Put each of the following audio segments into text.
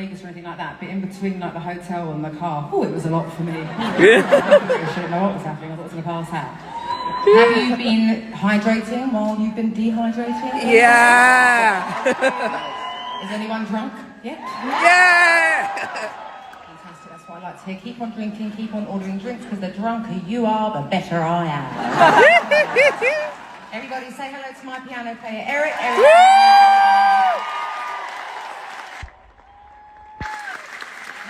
Vegas or anything like that, but in between like the hotel and the car, it was a lot for me. I didn't know what was happening. I thought it was in a car's hat. Have you been hydrating while you've been dehydrating? Yeah. Is anyone drunk yet? Yeah. Fantastic, that's what I like to hear. Keep on drinking, keep on ordering drinks, because the drunker you are, the better I am. Everybody say hello to my piano player, Eric.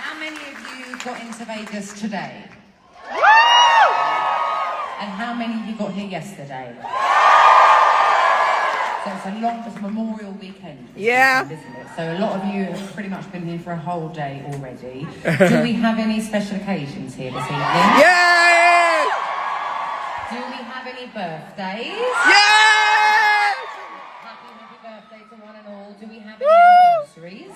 How many of you got into Vegas today? And how many of you got here yesterday? So it's a Memorial Weekend. Yeah. Isn't it? So a lot of you have pretty much been here for a whole day already. Do we have any special occasions here this evening? Yes! Do we have any birthdays? Yes! Happy birthday to one and all. Do we have any anniversaries?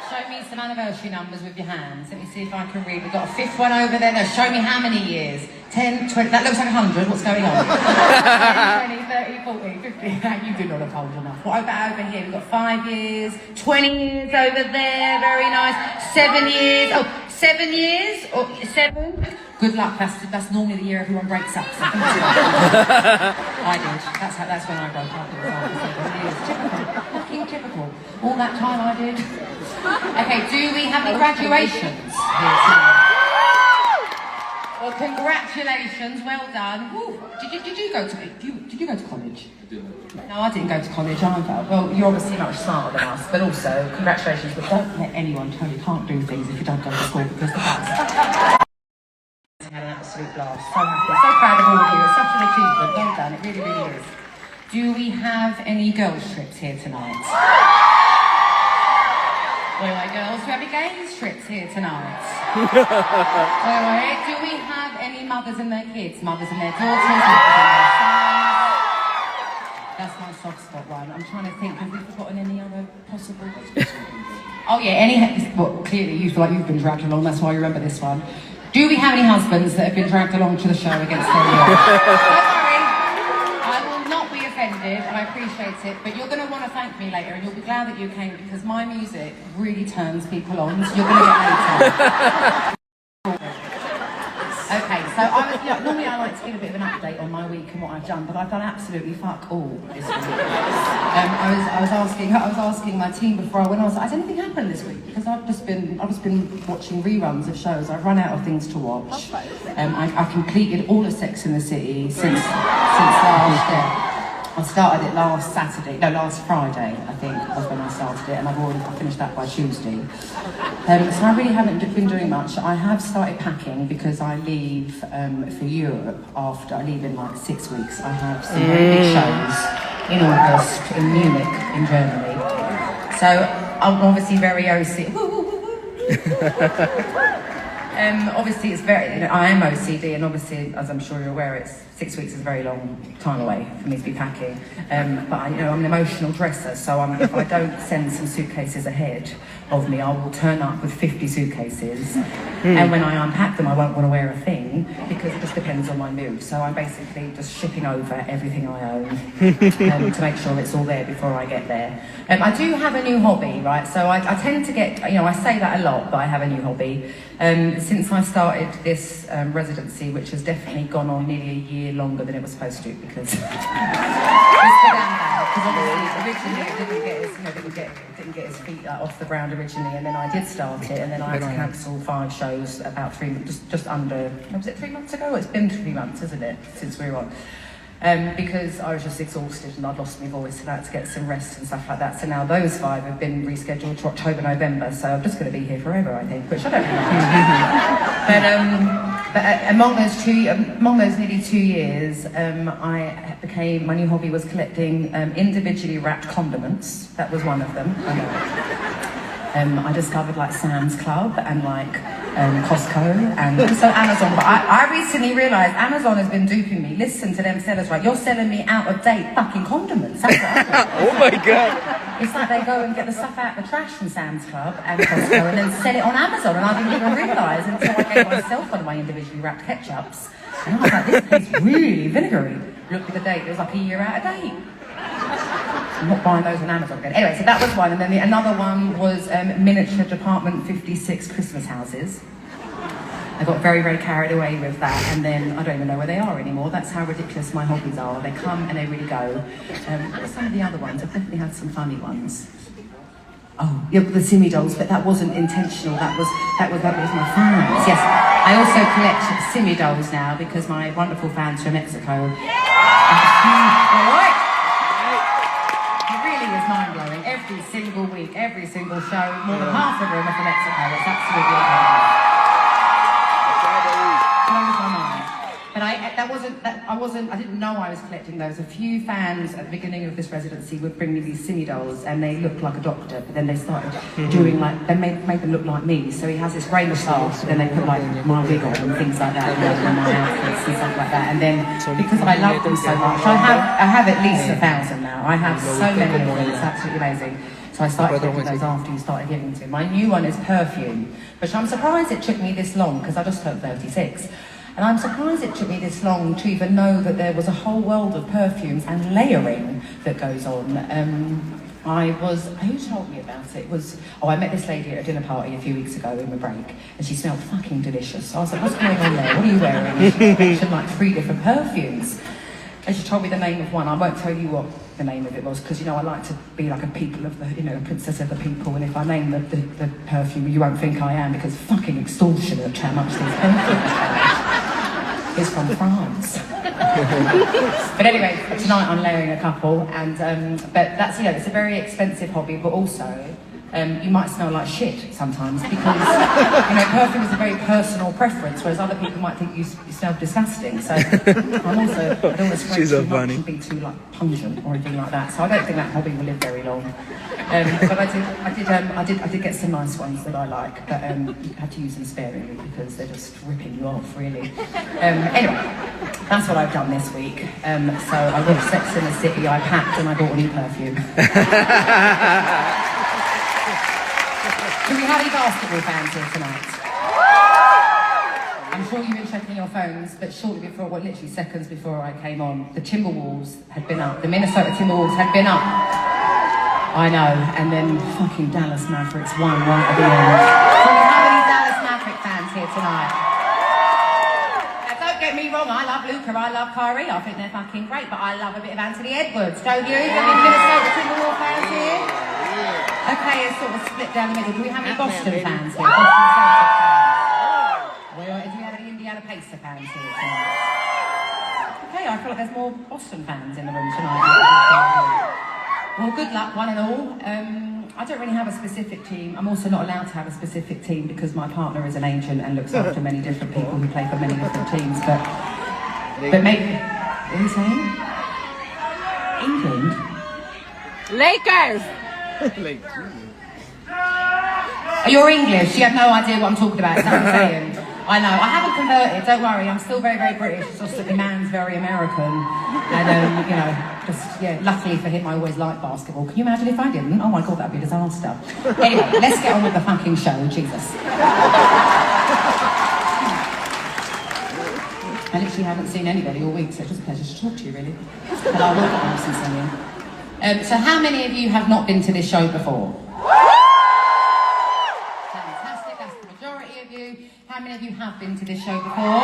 Show me some anniversary numbers with your hands. Let me see if I can read. We've got a fifth one over there. Now show me how many years. 10, 20, that looks like 100. What's going on? 10, 20, 30, 40, 50. You do not have old enough. What about over here? We've got 5 years, 20 years over there. Very nice. 7 years. Oh, 7 years? Oh, 7? Good luck. That's normally the year everyone breaks up. I did. That's when I broke up. It was after 7 years. Typical. Fucking typical. All that time I did. Okay, do we have any graduations here tonight? Well, congratulations, well done. Woo. Did you go to college? I did. No, I didn't go to college either. Well, you're obviously much smarter than us, but also congratulations. But don't let anyone tell you can't do things if you don't go to school, because the facts. Had an absolute blast. So happy, so proud of all of you. It's such an achievement. Well done. It really, really is. Do we have any girls' trips here tonight? Boy, girls, do we have any games trips here tonight? Do we have any mothers and their kids? Mothers and their daughters, mothers and their sons? That's my soft spot one. I'm trying to think, have we forgotten any other possible... Oh yeah, well, clearly you feel like you've been dragged along, that's why you remember this one. Do we have any husbands that have been dragged along to the show against their will? Don't worry, I will not be offended, and I appreciate it, but you're going to want to thank me later, and you'll be glad that you came, because my music really turns people on, so you're going to get later. Okay, so normally I like to give a bit of an update on my week and what I've done, but I've done absolutely fuck all this week. I was asking my team before I went on, has anything happened this week? Because I've just been watching reruns of shows. I've run out of things to watch. I completed all of Sex and the City since last year. I started it last Friday, I think, was when I started it, and I finished that by Tuesday. So I really haven't been doing much. I have started packing because I leave for Europe I leave in like 6 weeks. I have some very big shows in August in Munich, in Germany. So I'm obviously very OCD. Obviously it's I am OCD, and obviously, as I'm sure you're aware, 6 weeks is a very long time away for me to be packing. But I'm an emotional dresser, so if I don't send some suitcases ahead of me, I will turn up with 50 suitcases. And when I unpack them, I won't want to wear a thing, because it just depends on my mood. So I'm basically just shipping over everything I own to make sure it's all there before I get there. I do have a new hobby, right? So I tend to get, I say that a lot, but I have a new hobby. Since I started this residency, which has definitely gone on nearly a year longer than it was supposed to, because it's obviously originally it didn't get its feet off the ground originally, and then I did start it, and then I had to cancel 5 shows about just under, was it 3 months ago? It's been 3 months, isn't it, since we were on? Because I was just exhausted and I'd lost my voice, and I had to get some rest and stuff like that. So now those 5 have been rescheduled to October, November, so I'm just going to be here forever, I think, which I don't really like. But among those nearly 2 years, my new hobby was collecting individually wrapped condiments. That was one of them. I discovered like Sam's Club and like Costco and also Amazon. But I recently realised Amazon has been duping me. Listen to them sellers, right? You're selling me out of date fucking condiments. That's what I do. Oh my god. It's like they go and get the stuff out of the trash from Sam's Club and Costco and then sell it on Amazon, and I didn't even realise until I gave myself one of my individually wrapped ketchups. And I was like, this tastes really vinegary. Look at the date, it was like a year out of date. I'm not buying those on Amazon again. Anyway, so that was one, and then another one was miniature Department 56 Christmas houses. I got very, very carried away with that, and then I don't even know where they are anymore. That's how ridiculous my hobbies are. They come and they really go. What were some of the other ones? I've definitely had some funny ones. Oh, yeah, the Simi dolls, but that wasn't intentional. That was my fans. Yes, I also collect Simi dolls now because my wonderful fans from Mexico. It really is mind-blowing. Every single week, every single show, more than half the room are from Mexico. It's absolutely incredible. Blows my mind. But I didn't know I was collecting those. A few fans at the beginning of this residency would bring me these Simi dolls and they looked like a doctor, but then they started doing like, they made them look like me. So he has this grey moustache, but then they put like my wig on and things like that, and my outfits and stuff like that. And then, because I love them so much, I have at least 1,000 now. I have so many of them, it's absolutely amazing. So I started collecting those after you started giving them to me. My new one is perfume, which I'm surprised it took me this long, because I just turned 36. And I'm surprised it took me this long to even know that there was a whole world of perfumes and layering that goes on. Who told me about it? I met this lady at a dinner party a few weeks ago in my break, and she smelled fucking delicious. So I was like, what's going on there? What are you wearing? And she mentioned like 3 different perfumes. And she told me the name of one. I won't tell you what the name of it was, because, you know, I like to be like a people of the, you know, a princess of the people, and if I name the perfume, you won't think I am, because fucking extortionate how much these perfumes charge. Is from France. But anyway, tonight I'm layering a couple, and but that's, you know, it's a very expensive hobby, but also you might smell like shit sometimes because, you know, perfume is a very personal preference, whereas other people might think you smell disgusting. So I don't want to spray too much and be too like pungent or anything like that. So I don't think that hobby will live very long. But I did get some nice ones that I like, but you had to use them sparingly because they're just ripping you off, really. Anyway, that's what I've done this week. So I watched Sex and the City, I packed, and I bought a new perfume. Do we have any basketball fans here tonight? I'm sure you've been checking your phones, but shortly before, well, literally seconds before I came on, the Timberwolves had been up. The Minnesota Timberwolves had been up. I know, and then fucking Dallas Mavericks won right at the end. Do we have any Dallas Maverick fans here tonight? Now, don't get me wrong, I love Luca, I love Kyrie, I think they're fucking great, but I love a bit of Anthony Edwards, don't you? Any Minnesota Timberwolves fans here? Okay, it's sort of split down the middle. Do we have any Boston fans here? Boston Celtic fans? Well, do we have any Indiana Pacer fans here tonight? Okay, I feel like there's more Boston fans in the room tonight. Well, good luck, one and all. I don't really have a specific team. I'm also not allowed to have a specific team because my partner is an agent and looks after many different people who play for many different teams. But maybe, what are you saying? England? Lakers! You're English. You have no idea what I'm talking about. Is that what I'm saying? I know. I haven't converted. Don't worry. I'm still very, very British. It's just that the man's very American. And, you know, just, yeah, luckily for him, I always liked basketball. Can you imagine if I didn't? Oh my God, that'd be a disaster. Anyway, let's get on with the fucking show. Jesus. I literally haven't seen anybody all week, so it's just a pleasure to talk to you, really. But I will get on some singing. So how many of you have not been to this show before? Fantastic, that's the majority of you. How many of you have been to this show before? Well,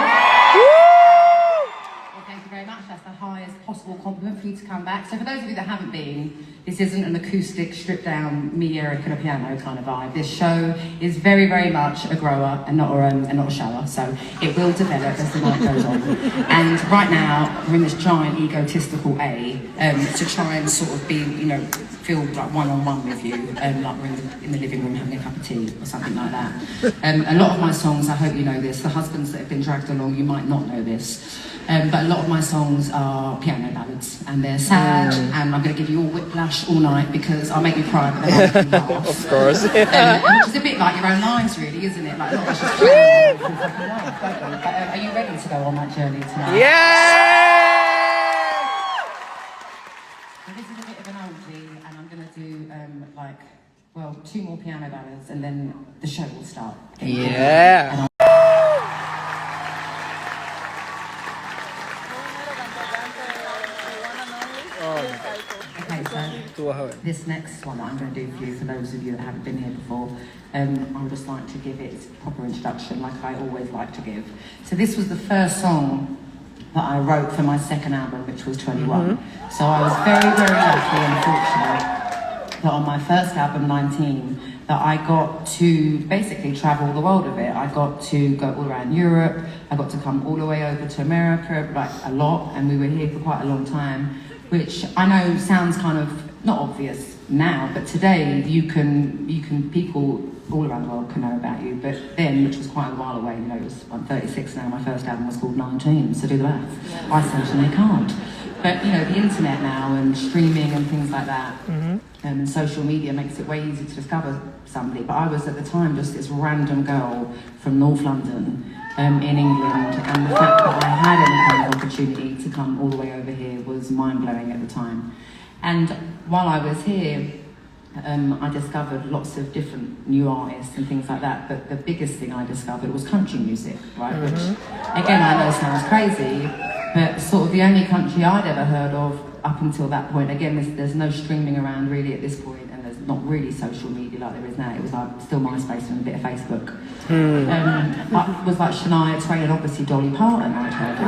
thank you very much. That's the highest possible compliment for you to come back. So for those of you that haven't been, this isn't an acoustic, stripped down, me, Eric, and a piano kind of vibe. This show is very, very much a grower and not a shower. So it will develop as the night goes on. And right now, we're in this giant egotistical to try and sort of be, you know, feel like one-on-one with you, like we're in the living room having a cup of tea or something like that. A lot of my songs, I hope you know this, the husbands that have been dragged along, you might not know this. But a lot of my songs are piano ballads, and they're sad, and I'm going to give you all whiplash all night because I'll make you cry, but then I'll make you laugh. Of course. Which is a bit like your own lives, really, isn't it? Like, not just fucking laugh, don't you? But are you ready to go on that journey tonight? Yeah! So this is a bit of an oldie, and I'm going to do, 2 more piano ballads, and then the show will start. Yeah! Okay, so ตัวเขา This next one that I'm going to do for you, for those of you that haven't been here before, I would just like to give it a proper introduction, like I always like to give. So this was the first song that I wrote for my second album, which was 21. So I was very, very lucky and fortunate that on my first album, 19, that I got to basically travel the world of it. I got to go all around Europe. I got to come all the way over to America, like a lot, and we were here for quite a long time, which I know sounds kind of not obvious now, but today you can people all around the world can know about you. But then, which was quite a while away, you know, I'm 36 now. My first album was called 19, so do the math. Yeah. I certainly can't. But you know, the internet now and streaming and things like that, and social media makes it way easier to discover somebody. But I was at the time just this random girl from North London in England, and the fact that I had any kind of opportunity to come all the way over here was mind-blowing at the time. And while I was here, I discovered lots of different new artists and things like that, but the biggest thing I discovered was country music, right? Which, again, I know sounds crazy, but sort of the only country I'd ever heard of up until that point. Again, there's no streaming around really at this point, and there's not really social media like there is now. It was like still MySpace and a bit of Facebook. It was like Shania Twain and obviously Dolly Parton I'd heard of.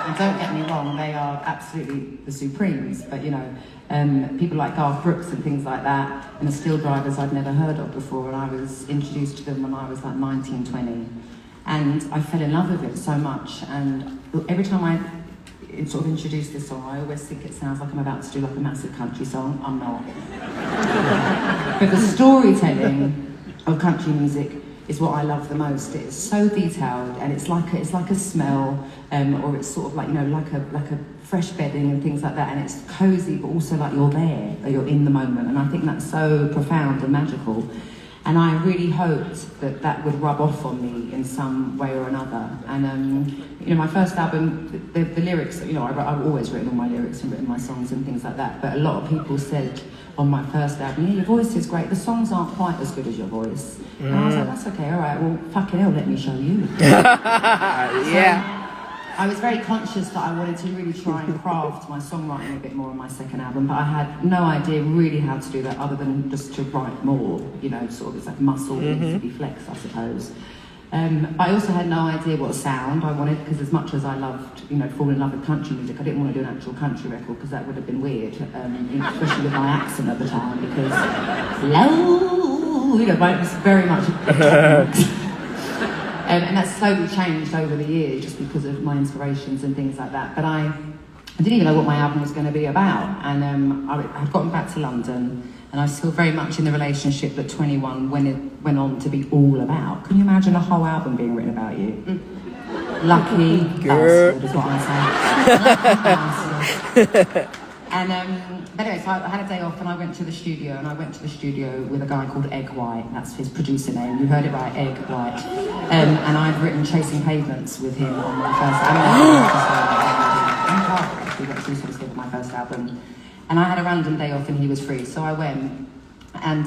And don't get me wrong, they are absolutely the supremes, but you know, people like Garth Brooks and things like that, and the Steel Drivers I'd never heard of before, and I was introduced to them when I was like 19, 20. And I fell in love with it so much, and every time I sort of introduce this song, I always think it sounds like I'm about to do like a massive country song. I'm not. But the storytelling of country music is what I love the most. It's so detailed, and it's like a smell, or it's sort of like, you know, like a fresh bedding and things like that, and it's cozy, but also like you're there, or you're in the moment, and I think that's so profound and magical. And I really hoped that would rub off on me in some way or another. And you know, my first album, the lyrics, you know, I've always written all my lyrics and written my songs and things like that, but a lot of people said on my first album, yeah, your voice is great, the songs aren't quite as good as your voice. And I was like, that's okay, all right, well, fucking hell, let me show you. Yeah. I was very conscious that I wanted to really try and craft my songwriting a bit more on my second album, but I had no idea really how to do that other than just to write more, you know, sort of, it's like muscle needs to be flexed, I suppose. I also had no idea what sound I wanted, because as much as I loved, you know, fall in love with country music, I didn't want to do an actual country record, because that would have been weird, especially with my accent at the time, because, hello, you know, it was very much and that's slowly changed over the years just because of my inspirations and things like that. But I didn't even know what my album was going to be about. And I'd gotten back to London, and I was still very much in the relationship that 21 went on to be all about. Can you imagine a whole album being written about you? Lucky bastard is what I say. Lucky bastard. And but anyway, so I had a day off and I went to the studio, and I went to the studio with a guy called Egg White. That's his producer name. You heard it right, Egg White. And I'd written Chasing Pavements with him on my first album. Actually, that's sort of my first album. And I had a random day off and he was free, so I went, and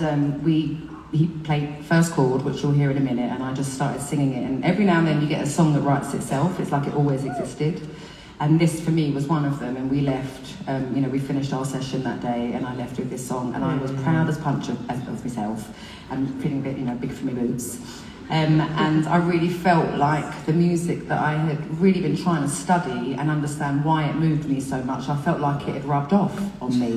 he played first chord, which you'll hear in a minute, and I just started singing it. And every now and then you get a song that writes itself. It's like it always existed. And this, for me, was one of them. And we left, you know, we finished our session that day, and I left with this song, and I was proud as punch of myself, and feeling a bit, you know, big for my boots. And I really felt like the music that I had really been trying to study and understand why it moved me so much, I felt like it had rubbed off on me,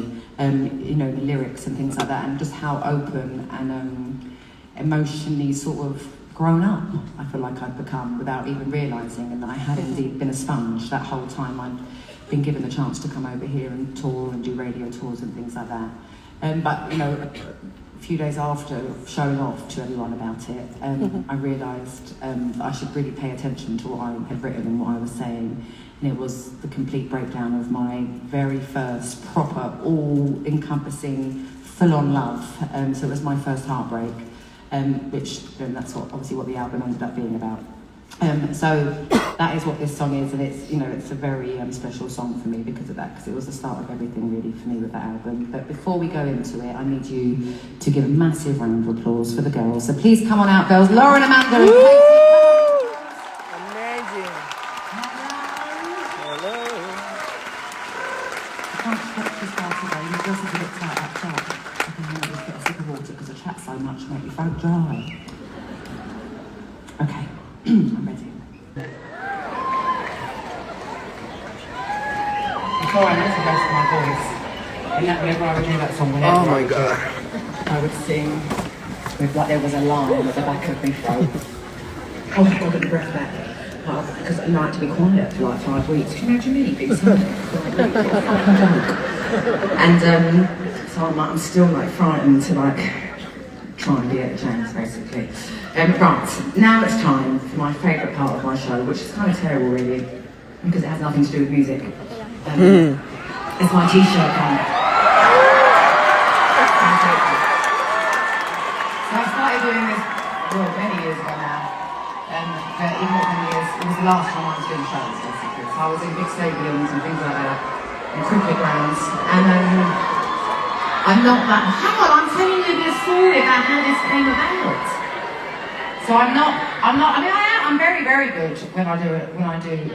you know, the lyrics and things like that, and just how open and emotionally sort of grown up I feel like I'd become without even realising, and that I had indeed been a sponge that whole time I'd been given the chance to come over here and tour and do radio tours and things like that. But you know, a few days after showing off to everyone about it, I realised that I should really pay attention to what I had written and what I was saying. And it was the complete breakdown of my very first proper, all-encompassing, full-on love. So it was my first heartbreak. Which that's obviously what the album ended up being about. So that is what this song is, and it's, you know, it's a very special song for me because of that, because it was the start of everything really for me with that album. But before we go into it, I need you to give a massive round of applause for the girls. So please come on out, girls. Lauren, Amanda, and Katie. Amazing. Hello. I can't stop this part today. before I had to rest my voice. And that whenever I would do that song, whenever Oh my God. I would sing with like there was a line at the back of my throat. Oh, I got the breath back. Because I like to be quiet for like 5 weeks. Can you imagine me being silent? And so I'm still like frightened to like try and be at James basically. Right, now it's time for my favourite part of my show, which is kind of terrible really, because it has nothing to do with music. It's my t-shirt comic. So I started doing this, well, many years ago now. But even not many years, it was the last time I was doing shows basically. So I was in big stadiums and things like that, and cricket grounds. And I'm not that, hang on, I'm telling you this story about how this came about. So I'm very, very good when I do a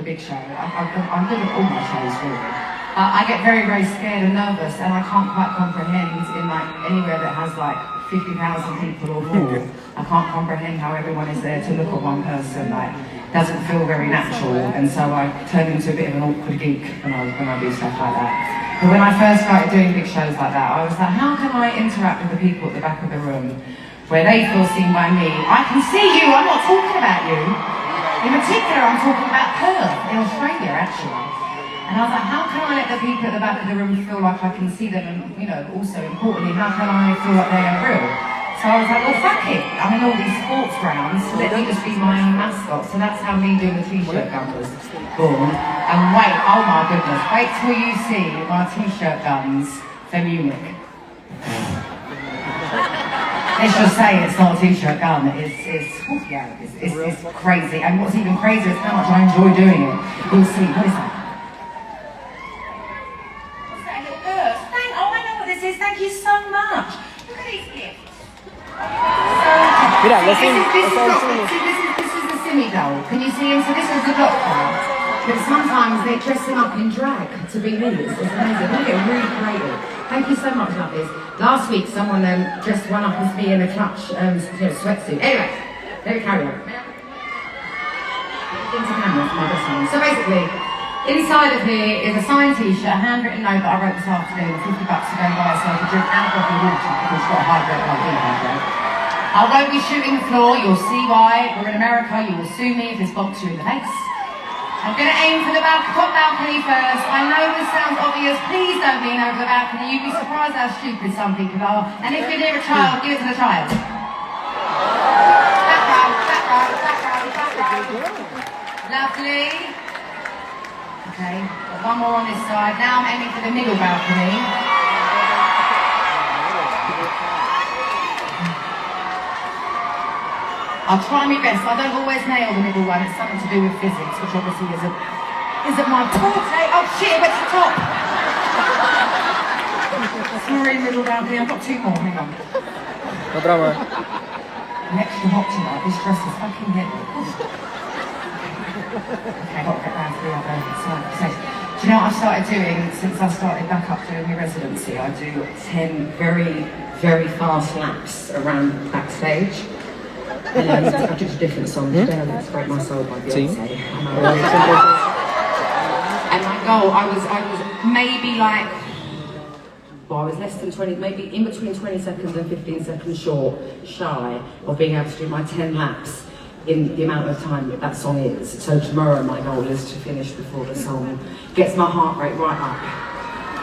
big show. I'm good at all my shows really. I get very, very scared and nervous, and I can't quite comprehend in like anywhere that has like 50,000 people or more. I can't comprehend how everyone is there to look at one person. Like, doesn't feel very natural, and so I turn into a bit of an awkward geek when I do stuff like that. But when I first started doing big shows like that, I was like, how can I interact with the people at the back of the room where they feel seen by me? I can see you, I'm not talking about you. In particular, I'm talking about Perth in Australia, actually. And I was like, how can I let the people at the back of the room feel like I can see them, and, you know, also importantly, how can I feel like they are real? So I was like, well, fuck it. I'm in all these sports grounds, so let me just be my own mascot. So that's how me doing the t-shirt gun was born. And wait, oh my goodness, wait till you see my t-shirt guns for Munich. Let's just say it's not a t-shirt gun, it's crazy. And what's even crazier is how much I enjoy doing it. You'll see, what is that? What's that little burst? Oh, I know what this is, thank you so much. Look at these gifts. Mira, This is the Simi doll. Can you see him? So this is the doctor. But sometimes they're dressing up in drag to be me. It's amazing. They get really creative. Thank you so much, lovelies. Last week, someone dressed one up as me in a clutch sweatsuit. Anyway, let me carry on. Into camera for my best one. So basically, inside of here is a signed t-shirt, a handwritten note that I wrote this afternoon, $50 to go and buy yourself a drink and a coffee water because it's got a high blood blood. I won't be shooting the floor, you'll see why. We're in America, you will sue me if this box you in the face. I'm going to aim for the top balcony first. I know this sounds obvious, please don't lean over the balcony. You'd be surprised how stupid some people are. And if you're near a child, give it to the child. Back row. Lovely. Okay, got one more on this side. Now I'm aiming for the middle balcony. I'll try my best. I don't always nail the middle one. It's something to do with physics, which obviously isn't my forte. Oh shit, it went to the top. Sorry, middle balcony. I've got 2 more. Hang on. No drama. I'm extra hot tonight. This dress is fucking heavy. Okay, I've got to get round to the other side. Do you know what I've started doing since I started back up doing my residency? I do 10 very, very fast laps around backstage. And I did a different song today, Let's Break My Soul by Beyonce. And my goal, I was maybe like, well, I was less than 20, maybe in between 20 seconds and 15 seconds shy of being able to do my 10 laps in the amount of time that song is. So tomorrow my goal is to finish before the song gets my heart rate right up.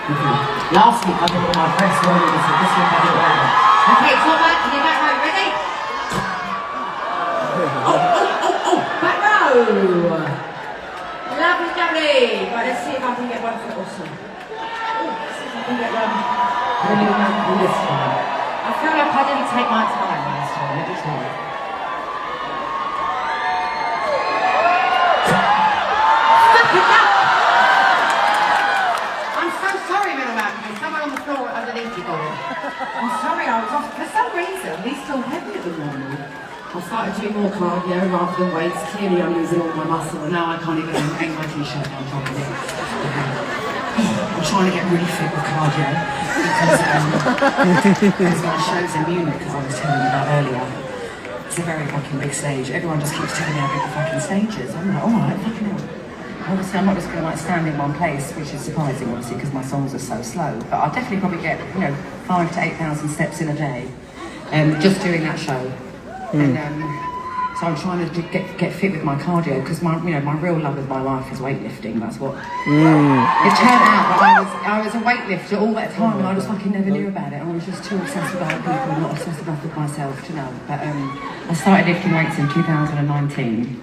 Okay. Last week I did all my press warnings, so this week I did it right. Okay, top back, can you back row, ready? Back row! Lovely, lovely! Right, let's see if I can get one for awesome. Let's see if I can get one really lovely this time. I feel like I didn't take my time last time, let me tell you. I'm so sorry, middle balcony. Someone on the floor underneath you got it. I'm sorry, I was off. For some reason, these still heavier than normal. I started doing more cardio rather than weights. Clearly I'm losing all my muscle and now I can't even hang my t-shirt down properly. I'm trying to get really fit with cardio because my show's in Munich, as I was telling you about earlier. It's a very fucking big stage. Everyone just keeps telling me how big the fucking stage is. I'm like, alright, fucking hell. obviously I'm not just going to like stand in one place, which is surprising obviously because my songs are so slow, but I'll definitely probably get, 5,000 to 8,000 steps in a day, just doing that show. And so I'm trying to get fit with my cardio because my real love of my life is weightlifting. That's what it turned out. That I was a weightlifter all that time, and I just fucking never knew about it. I was just too obsessed with other people, and not obsessed enough with myself to know. But I started lifting weights in 2019.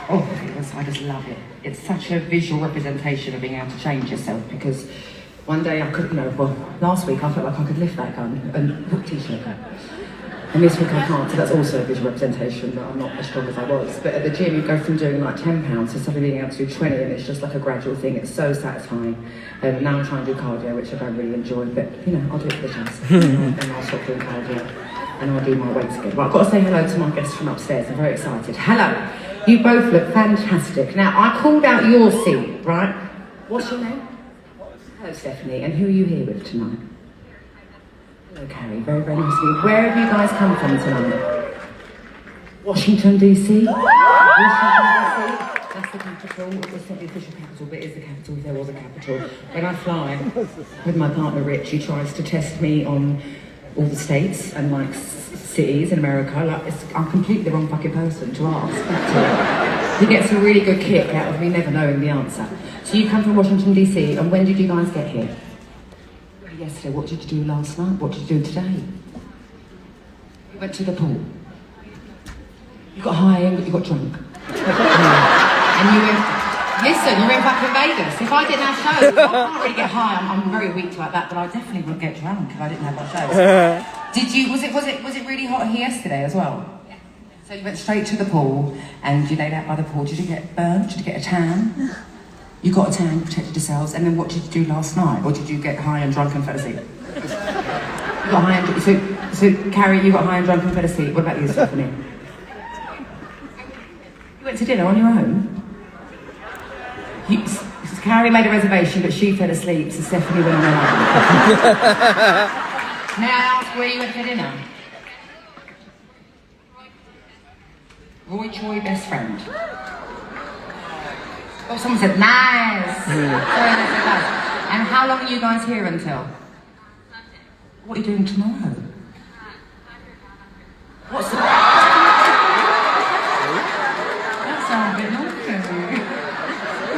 Oh, I just love it. It's such a visual representation of being able to change yourself because one day I could, last week I felt like I could lift that gun and put t-shirt on. And this week I can't, so that's also a visual representation that I'm not as strong as I was. But at the gym you go from doing like 10 pounds to suddenly being able to do 20 and it's just like a gradual thing. It's so satisfying. Now I'm trying to do cardio, which I don't really enjoy, but I'll do it for the chance. And I'll stop doing cardio and I'll do my weights again. But I've got to say hello to my guests from upstairs. I'm very excited. Hello. You both look fantastic. Now I called out your seat, right? What's your name? Hello, Stephanie, and who are you here with tonight? Hello, Carrie. Very, very nice to meet you. Where have you guys come from tonight? Washington, D.C.? Washington, D.C.? That's the capital. It's not the official capital, but it is the capital if there was a capital. When I fly with my partner, Rich, he tries to test me on all the states and, cities in America. I'm completely the wrong fucking person to ask. But, he gets a really good kick out of me never knowing the answer. So you come from Washington, D.C., and when did you guys get here? Yesterday. What did you do last night? What did you do today? You went to the pool. You got high and you got drunk. And you were in fucking Vegas. If I didn't have shows, I can't really get high. I'm very weak like that, but I definitely wouldn't get drunk if I didn't have my shows. Did you, was it really hot here yesterday as well? So you went straight to the pool and you laid out by the pool. Did you get burnt? Did you get a tan? You got a tan, protected yourselves, and then what did you do last night? Or did you get high and drunk and fell asleep? You got high and so Carrie, you got high and drunk and fell asleep. What about you, Stephanie? You went to dinner on your own? Carrie made a reservation, but she fell asleep, so Stephanie went on her own. May I ask where you went for dinner? Roy Choi, best friend. Oh, someone said nice. Sorry, they said nice. And how long are you guys here until? What are you doing tomorrow? What's the... That sounds a bit naughty.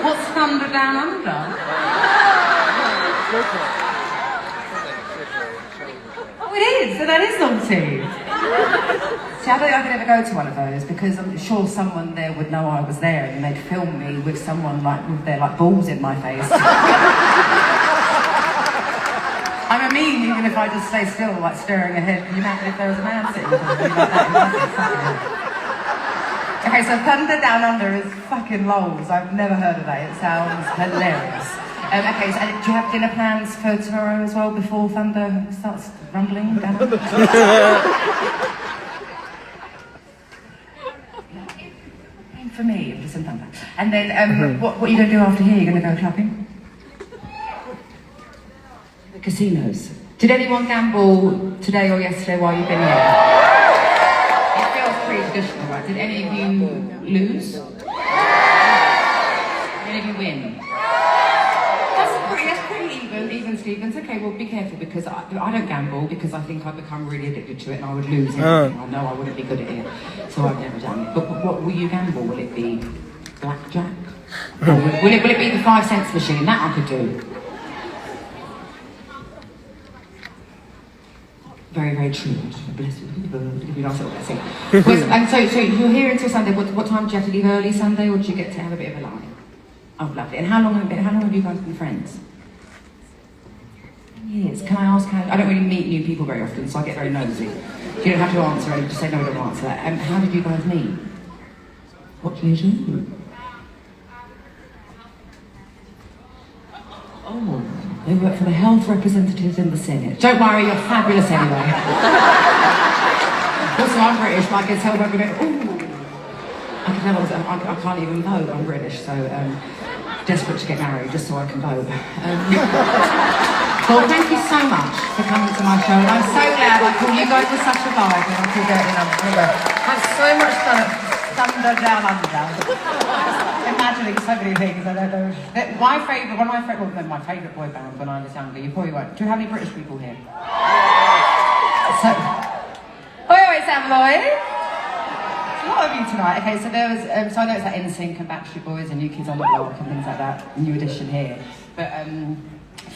What's Thunder Down Under? Oh, it is. So that is naughty. See, I don't think I could ever go to one of those because I'm sure someone there would know I was there and they'd film me with someone with their balls in my face. I'm a mean even if I just stay still, staring ahead. Can you imagine if there was a man sitting with me like that? Okay, so Thunder Down Under is fucking lols. I've never heard of that. It sounds hilarious. Okay, so do you have dinner plans for tomorrow as well before Thunder starts rumbling down? For me, it was in Thunder. And then, what are you going to do after here? You're going to go clubbing? The casinos. Did anyone gamble today or yesterday while you've been here? It feels pretty traditional, right? Did any of you lose? Did any of you win? That's pretty even Stevens. Okay, well be careful because I don't gamble because I think I've become really addicted to it and I would lose everything. I know I wouldn't be good at it, so I've never done it. But what will you gamble? Will it be blackjack? Or will it be the 5 cents machine? That I could do. Very, very true. Bless you. And so you're here until Sunday. What time do you have to leave early Sunday, or do you get to have a bit of a lie? Oh, lovely. And how long have you guys been friends? Years. Can I ask how? I don't really meet new people very often, so I get very nosy. You don't have to answer it. Just say no, I don't answer that. How did you guys meet? What do you do? Oh, they work for the health representatives in the Senate. Don't worry, you're fabulous anyway. Also, I'm British, but I can tell by the I can tell I can't even vote. I'm British, so desperate to get married just so I can vote. Well, thank you so much for coming to my show, and I'm so glad I thought you guys were such a vibe, and I feel have so much fun at down under. Imagining so many things, I don't know. My favourite boy band when I was younger, you probably won't. Do you have any British people here? So, oi, Sam Lloyd. A lot of you tonight. Okay, so there was, so I know it's like NSYNC and Backstreet Boys and New Kids on the Block and things like that, New Edition here. But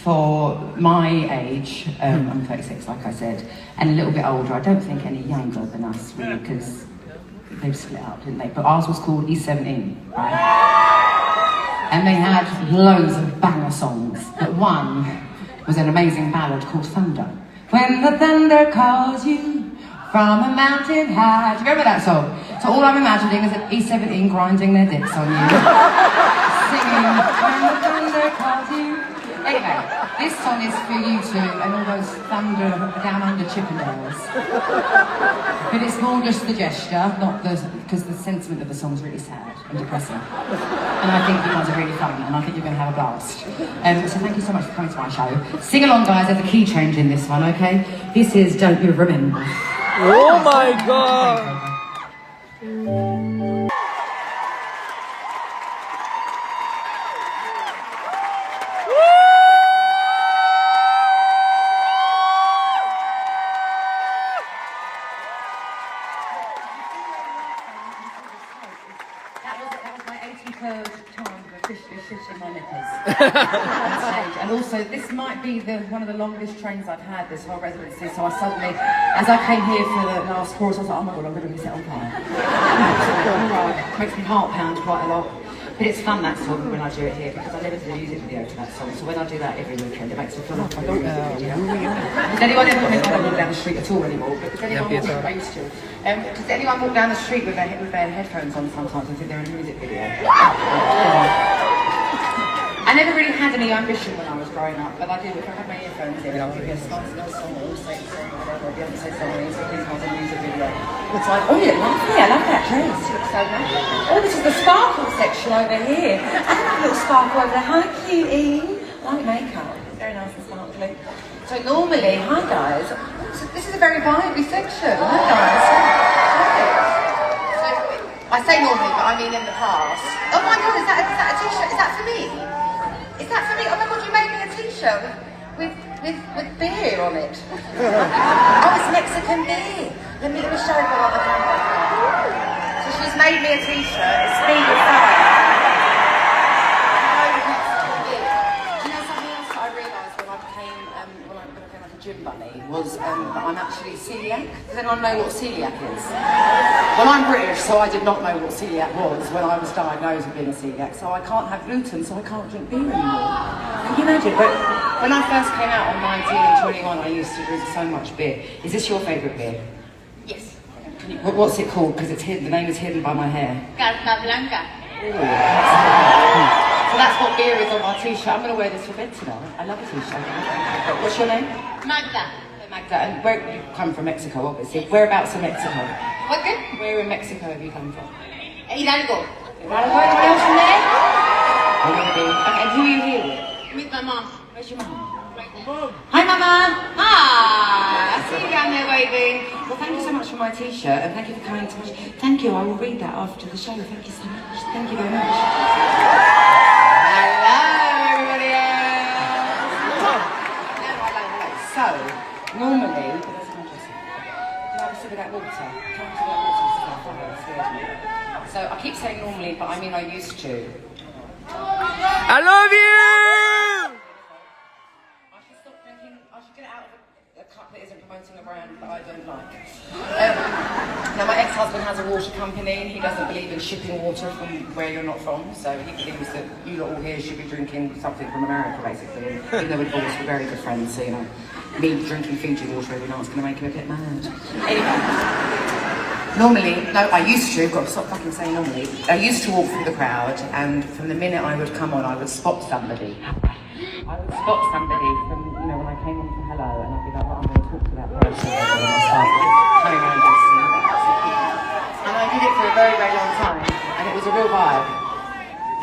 for my age, I'm 36, like I said, and a little bit older, I don't think any younger than us, really, because they split up, didn't they? But ours was called E17, right? And they had loads of banger songs, but one was an amazing ballad called Thunder. When the thunder calls you from a mountain high. Do you remember that song? So all I'm imagining is an E17 grinding their dicks on you. Singing, when the thunder calls you. Anyway, this song is for you two and all those thunder down under Chippendales. But it's more just the gesture, not the, because the sentiment of the song is really sad and depressing. And I think you guys are really fun and I think you're going to have a blast. So thank you so much for coming to my show. Sing along guys, there's a key change in this one, okay? This is Don't You Remember. Oh my god! And also, this might be one of the longest trains I've had this whole residency, so I suddenly, as I came here for the last chorus, I was like, oh my god, I'm going to be set on fire. Makes me heart pound quite a lot. But it's fun, that song, when I do it here, because I never did a music video to that song, so when I do that every weekend, it makes me feel like I do a music video. Does anyone ever walk down the street at all anymore? But does anyone does anyone walk down the street with their headphones on sometimes and think they're in a music video? I never really had any ambition when I was growing up, but I do. If I had my earphones in, I'll give you a spicy little song or say song or whatever, Beyonce song or something I was in a music video. It's like, oh yeah, lovely, I love that dress, it looks so nice. Oh, this is the sparkle section over here. I have a little sparkle over there. Hi, cutie. I like makeup, it's very nice and sparkly. So normally, hi guys, so this is a very vibey section. Hi guys. So, I say normally, but I mean in the past. Oh my god, is that a t-shirt? Is that for me? Is that for me? Oh my god, you made me a t-shirt with beer on it. Oh, it's Mexican beer. Let me show you what the camera. So she's made me a t-shirt. It's me with fire. Do you know something else that I realised when I became like a gym bunny was that I'm actually celiac. Does anyone know what celiac is? Well, I'm British, so I did not know what celiac was when I was diagnosed with being a celiac. So I can't have gluten, so I can't drink beer anymore. Can you imagine? But when I first came out on 19 and 21, I used to drink so much beer. Is this your favourite beer? Yes. What's it called? Because it's hidden. The name is hidden by my hair. Carta Blanca. So that's what beer is on my t-shirt. I'm going to wear this for bed tonight. I love a t-shirt. What's your name? Magda. Magda. And where you come from? Mexico, obviously. Whereabouts in Mexico? What good? Where in Mexico have you come from? Hidalgo. Hidalgo? Anyone else from there? And who are you here with? With my mom. Where's your mum? Hi, Mama! Hi! I see you down there waving. Well, thank you so much for my t-shirt and thank you for coming to my... Thank you, I will read that after the show. Thank you so much. Thank you very much. Hello, everybody else! So, normally... Can I have a sip of that water? Can I have a sip of that water? So, I keep saying normally, but I mean I used to. I love you! I should get out of a cup that isn't promoting a brand that I don't like. Now my ex-husband has a water company. He doesn't believe in shipping water from where you're not from, so he believes that you lot all here should be drinking something from America, basically. Even though we're divorced, we're very good friends, so you know, me drinking Fiji water every night is going to make him a bit mad. Anyway, normally, no, I used to, got to stop fucking saying normally, I used to walk through the crowd, and from the minute I would come on, I would spot somebody. I would spot somebody from, you know, when I came on for hello, and I'd be like, well, I'm going to talk to that person, and I'd start coming around and seeing that. And I did it for a very, very long time, and it was a real vibe.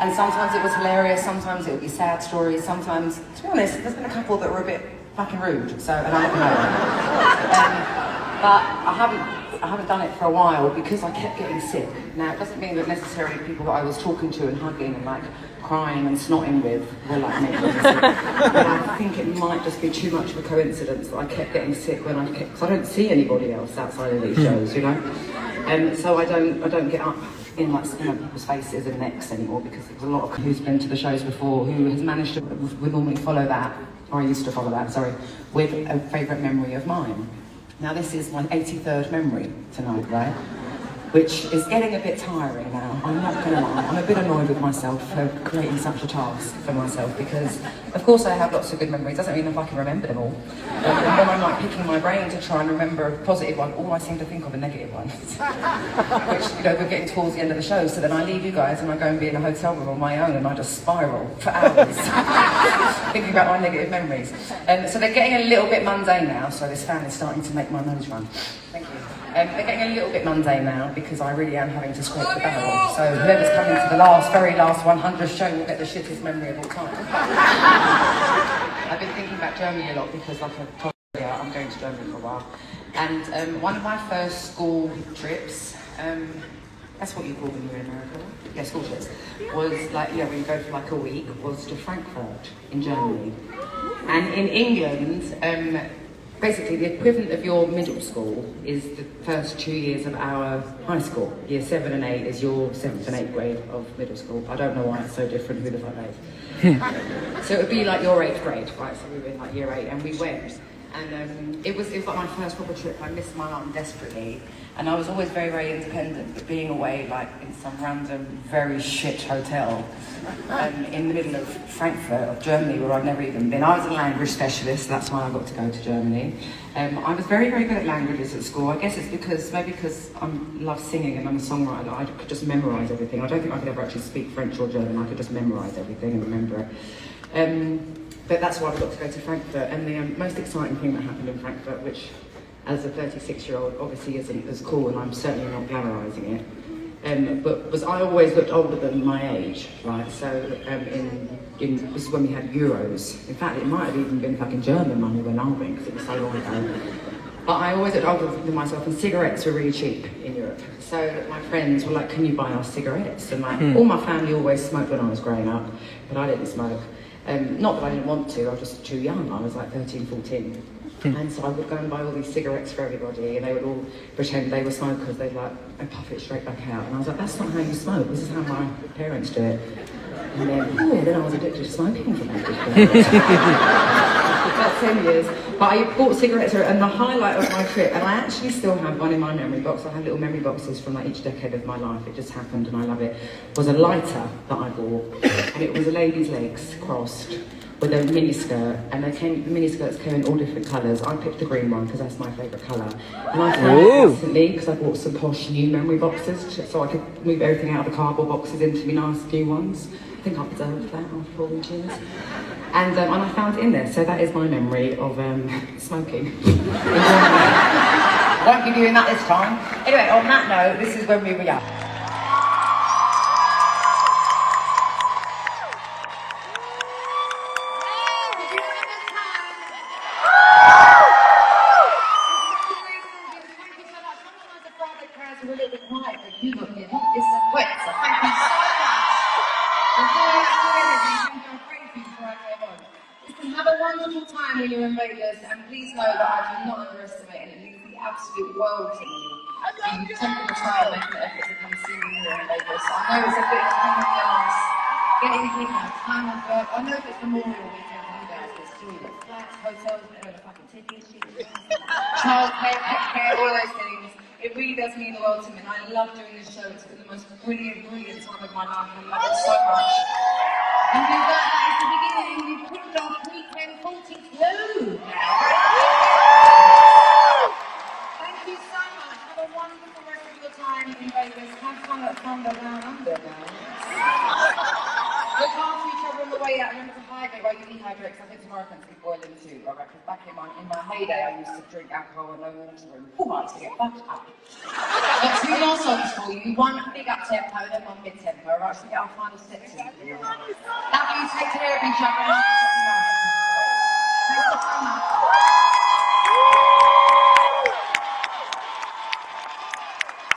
And sometimes it was hilarious, sometimes it would be sad stories, sometimes, to be honest, there's been a couple that were a bit fucking rude, so, and I'm not going to know. But I I haven't done it for a while because I kept getting sick. Now, it doesn't mean that necessarily people that I was talking to and hugging and like crying and snotting with were like me. But I think it might just be too much of a coincidence that I kept getting sick when because I don't see anybody else outside of these shows, you know? So I don't get up in like people's faces and necks anymore because there's a lot of who's been to the shows before who has managed to would normally follow that, or I used to follow that, sorry, with a favourite memory of mine. Now this is my 83rd memory tonight, right? Which is getting a bit tiring now, I'm not gonna lie. I'm a bit annoyed with myself for creating such a task for myself because, of course I have lots of good memories, doesn't mean if I can remember them all. And when I'm like picking my brain to try and remember a positive one, all I seem to think of are negative ones. Which, you know, we're getting towards the end of the show, so then I leave you guys and I go and be in a hotel room on my own and I just spiral for hours, thinking about my negative memories. So they're getting a little bit mundane now, so this fan is starting to make my nose run. Thank you. They're getting a little bit mundane now because I really am having to scrape the barrel. So whoever's coming to the very last 100th show will get the shittest memory of all time. I've been thinking about Germany a lot because, like I told you, I'm going to Germany for a while. And one of my first school trips, that's what you call when you're in America, yeah, school trips, was like, yeah, when you go for like a week, was to Frankfurt in Germany. And in England, basically, the equivalent of your middle school is the first 2 years of our high school. Year 7 and 8 is your 7th and 8th grade of middle school. I don't know why it's so different, who the fuck knows. So it would be like your 8th grade, right? So we were in like year 8 and we went. And it was like my first proper trip. I missed my mum desperately. And I was always very, very independent, but being away like in some random, very shit hotel in the middle of Frankfurt, of Germany, where I'd never even been. I was a language specialist, that's why I got to go to Germany. I was very, very good at languages at school. I guess it's because I love singing and I'm a songwriter, that I could just memorise everything. I don't think I could ever actually speak French or German, I could just memorise everything and remember it. But that's why I got to go to Frankfurt. And the most exciting thing that happened in Frankfurt, which as a 36-year-old obviously isn't as cool, and I'm certainly not glamorising it, but was I always looked older than my age, right? So this is when we had euros. In fact, it might have even been fucking German money when I went, because it was so long ago. But I always looked older than myself, and cigarettes were really cheap in Europe. So my friends were like, can you buy us cigarettes? And like, all my family always smoked when I was growing up, but I didn't smoke. Not that I didn't want to, I was just too young. I was like 13, 14. And so I would go and buy all these cigarettes for everybody, and they would all pretend they were smokers. They'd like, and puff it straight back out. And I was like, that's not how you smoke, this is how my parents do it. And then I was addicted to smoking for about 10 years. But I bought cigarettes, and the highlight of my trip, and I actually still have one in my memory box. I have little memory boxes from like each decade of my life. It just happened and I love it. Was a lighter that I bought, and it was a lady's legs crossed with a mini skirt, and the mini skirts came in all different colours. I picked the green one because that's my favourite colour. And I found it recently because I bought some posh new memory boxes so I could move everything out of the cardboard boxes into my nice new ones. I think I deserved that after all these years. And I found it in there, so that is my memory of smoking. I won't be doing that this time. Anyway, on that note, this is when we were young. Have a wonderful time when you're in Vegas, and please know that I do not underestimate, and it means the absolute world to me. You've taken the time and made the effort to come see me here in Vegas. I know it's a bit of a pain in the arse getting here, time off work. I know if it's Memorial Weekend for you guys, there's still flats, hotels, the fucking tickets, childcare, pet care, all those things. It really does mean the world to me, and I love doing this show. It's been the most brilliant, brilliant time of my life. I love it so much. And with that is the beginning. We've kicked off weekend 42 now. Thank you so much. Have a wonderful rest of your time in Vegas. Have fun at Thunder Down Under now. Look after each other on the way out. Remember to hydrate while you dehydrate, because I think tomorrow can be boiling too. Alright, because back in my heyday, I used to drink alcohol and no water, and I used to get fucked up. Got two more songs for you. One big up tempo, then one mid tempo. Alright, so we get our final steps in. Love you, take care of each other.